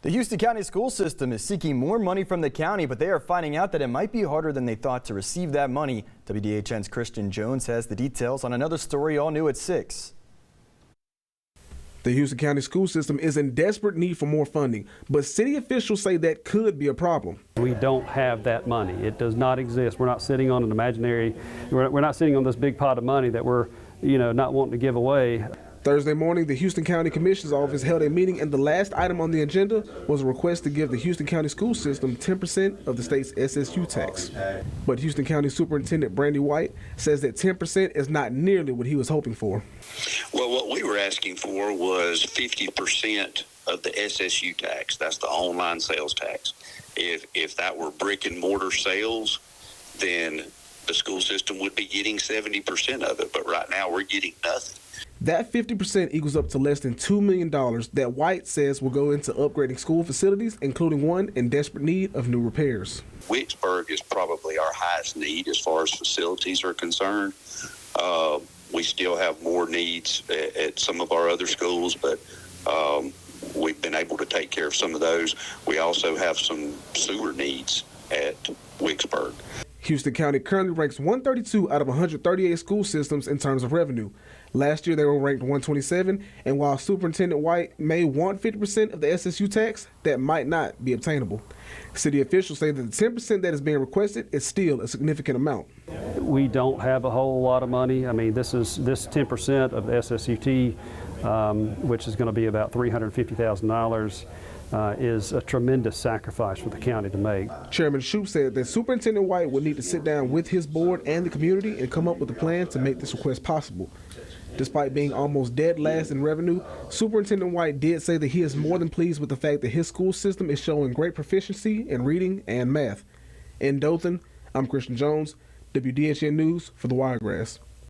The Houston County school system is seeking more money from the county, but they are finding out that it might be harder than they thought to receive that money. WDHN's Christian Jones has the details on another story all new at 6. The Houston County school system is in desperate need for more funding, but city officials say that could be a problem. We don't have that money. It does not exist. We're not sitting on an imaginary, we're not sitting on this big pot of money that we're, not wanting to give away. Thursday morning, the Houston County Commissioner's Office held a meeting, and the last item on the agenda was a request to give the Houston County school system 10% of the state's SSU tax. But Houston County Superintendent Brandy White says that 10% is not nearly what he was hoping for. Well, what we were asking for was 50% of the SSU tax. That's the online sales tax. If that were brick and mortar sales, then the school system would be getting 70% of it. But right now we're getting nothing. That 50% equals up to less than $2 million that White says will go into upgrading school facilities, including one in desperate need of new repairs. Wicksburg is probably our highest need as far as facilities are concerned. We still have more needs at some of our other schools, but we've been able to take care of some of those. We also have some sewer needs at Wicksburg. Houston County currently ranks 132 out of 138 school systems in terms of revenue. Last year, they were ranked 127, and while Superintendent White may want 50% of the SSU tax, that might not be obtainable. City officials say that the 10% that is being requested is still a significant amount. We don't have a whole lot of money. I mean, this 10% of the SSUT, which is going to be about $350,000, is a tremendous sacrifice for the county to make. Chairman Shoup said that Superintendent White would need to sit down with his board and the community and come up with a plan to make this request possible. Despite being almost dead last in revenue, Superintendent White did say that he is more than pleased with the fact that his school system is showing great proficiency in reading and math. In Dothan, I'm Christian Jones, WDHN News for the Wiregrass.